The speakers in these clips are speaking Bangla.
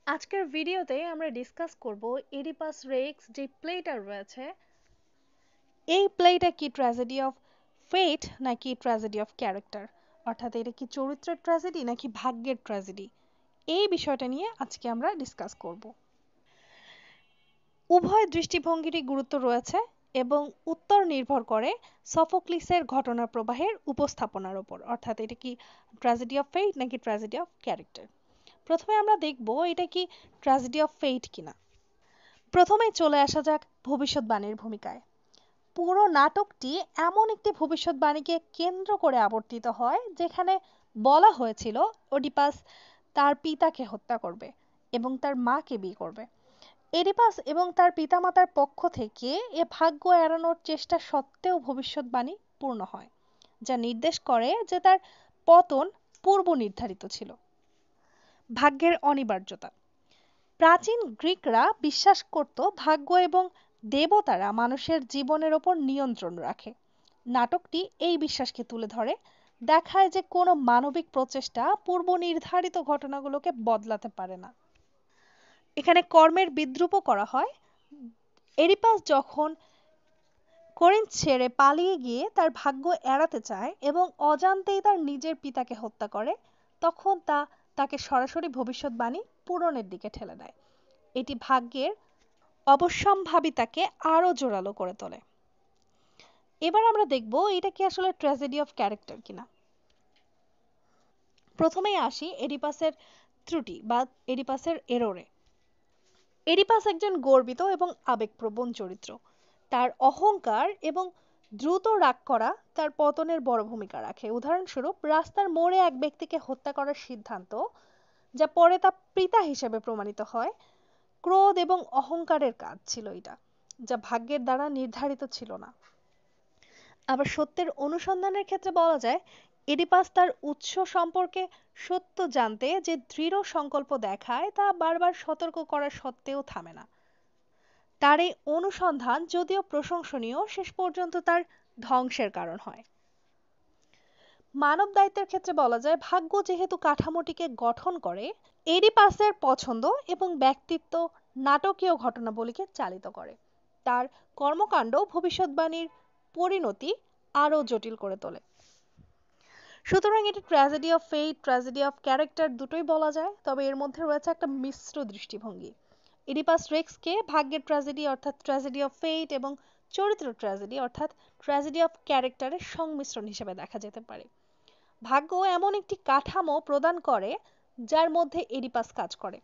আজকের ভিডিওতে আমরা ডিসকাস করব এডিপাস রেক্স যে প্লেটা রয়েছে এই প্লেটা কি ট্র্যাজেডি অফ ফেট নাকি ট্র্যাজেডি অফ ক্যারেক্টার, অর্থাৎ এটা কি চরিত্রের ট্র্যাজেডি নাকি ভাগ্যের ট্র্যাজেডি, এই বিষয়টা নিয়ে আজকে আমরা ডিসকাস করব। উভয় দৃষ্টিভঙ্গিরই গুরুত্ব রয়েছে এবং উত্তর নির্ভর করে সফোক্লিসের ঘটনা প্রবাহের উপস্থাপনার উপর, অর্থাৎ এটা কি ট্র্যাজেডি অফ ফেট নাকি ট্র্যাজেডি অফ ক্যারেক্টার। প্রথমে আমরা দেখব এটা কি ট্র্যাজেডি অফ ফেট কিনা। প্রথমেই চলে আসা যাক ভবিষ্যৎবাণীর ভূমিকায়। পুরো নাটকটি এমন একটি ভবিষ্যৎবাণীকে কেন্দ্র করে আবর্তিত হয় যেখানে বলা হয়েছিল ওডিপাস তার পিতাকে হত্যা করবে এবং তার মাকে বিয়ে করবে। এডিপাস এবং তার পিতামাতার পক্ষ থেকে এ ভাগ্য এড়ানোর চেষ্টা সত্ত্বেও ভবিষ্যৎবাণী পূর্ণ হয়, যা নির্দেশ করে যে তার পতন পূর্ব নির্ধারিত ছিল। ভাগ্যের অনিবার্যতা। প্রাচীন গ্রিকরা বিশ্বাস করত ভাগ্য এবং দেবতারা মানুষের জীবনের ওপর নিয়ন্ত্রণ রাখে। নাটকটি এই বিশ্বাসকে তুলে ধরে, দেখায় যে কোনো মানবিক প্রচেষ্টা পূর্ব নির্ধারিত ঘটনাগুলোকে বদলাতে পারে না। এখানে কর্মের বিদ্রূপও করা হয়। এডিপাস যখন করিন্থ ছেড়ে পালিয়ে গিয়ে তার ভাগ্য এড়াতে চায় এবং অজান্তেই তার নিজের পিতাকে হত্যা করে, তখন তাকে সরাসরি ভবিষ্যৎবাণী পূরণের দিকে ঠেলে দেয়। এটি ভাগ্যের অবশ্যম্ভাবিতাকে আরো জোরালো করে তোলে। এবার আমরা দেখব এটা কি আসলে ট্র্যাজেডি অফ ক্যারেক্টার কিনা। প্রথমেই আসি এডিপাসের ত্রুটি বা এডিপাসের এররে। এডিপাস একজন গর্বিত এবং আবেগপ্রবণ চরিত্র। তার অহংকার এবং দ্রুত রাগ করা তার পতনের বড় ভূমিকা রাখে। উদাহরণস্বরূপ, রাস্তার মোড়ে এক ব্যক্তিকে হত্যা করার সিদ্ধান্ত, যা পরে তার পিতা হিসেবে প্রমাণিত হয়, ক্রোধ এবং অহংকারের কাজ ছিল এটা, যা ভাগ্যের দ্বারা নির্ধারিত ছিল না। আবার সত্যের অনুসন্ধানের ক্ষেত্রে বলা যায়, এডিপাস তার উৎস সম্পর্কে সত্য জানতে যে দৃঢ় সংকল্প দেখায় তা বারবার সতর্ক করা সত্ত্বেও থামে না। তার এই অনুসন্ধান যদিও প্রশংসনীয়, শেষ পর্যন্ত তার ধ্বংসের কারণ হয়। মানব দায়িত্বের ক্ষেত্রে বলা যায়, ভাগ্য যেহেতু কাঠামোটিকে গঠন করে, এডিপাসের পছন্দ এবং ব্যক্তিত্ব নাটকীয় ঘটনাবলীকে চালিত করে। তার কর্মকাণ্ড ভবিষ্যৎবাণীর পরিণতি আরও জটিল করে তোলে। সুতরাং এটি tragedy of fate, tragedy of character দুটোই বলা যায়, তবে এর মধ্যে রয়েছে একটা মিশ্র দৃষ্টিভঙ্গি। ইডিপাস রেক্সকে ভাগ্যের ট্র্যাজেডি অর্থাৎ ট্র্যাজেডি অফ ফেট এবং চরিত্র ট্র্যাজেডি অর্থাৎ ট্র্যাজেডি অফ ক্যারেক্টারের সংমিশ্রণ হিসেবে দেখা যেতে পারে। ভাগ্য এমন একটি কাঠামো প্রদান করে যার মধ্যে এডিপাস কাজ করে,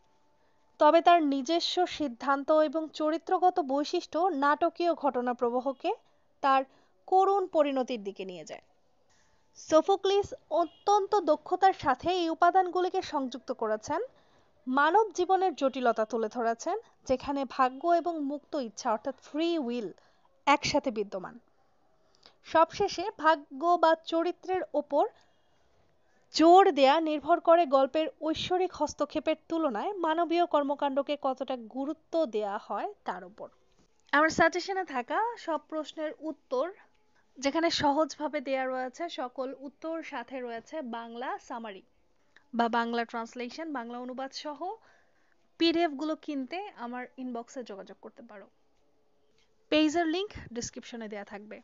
তবে তার নিজস্ব সিদ্ধান্ত এবং চরিত্রগত বৈশিষ্ট্য নাটকীয় ঘটনা প্রবাহকে তার করুণ পরিণতির দিকে নিয়ে যায়। সোফোক্লিস অত্যন্ত দক্ষতার সাথে এই উপাদানগুলিকে সংযুক্ত করেছেন, মানব জীবনের জটিলতা তুলে ধরেছেন, যেখানে ভাগ্য এবং মুক্ত ইচ্ছা অর্থাৎ ফ্রি উইল একসাথে বিদ্যমান। সবশেষে ভাগ্য বা চরিত্রের ওপর জোর দেয়া নির্ভর করে গল্পের ঐশ্বরিক হস্তক্ষেপের তুলনায় মানবীয় কর্মকাণ্ডকে কতটা গুরুত্ব দেয়া হয় তার উপর। আমার সাজেশনে থাকা সব প্রশ্নের উত্তর, যেখানে সহজভাবে দেয়া রয়েছে সকল উত্তর, সাথে রয়েছে বাংলা সামারি বা বাংলা ট্রান্সলেশন, বাংলা অনুবাদ সহ পিডিএফ গুলো কিনতে আমার ইনবক্সে যোগাযোগ করতে পারো। পেজের লিংক ডিসক্রিপশনে দেয়া থাকবে।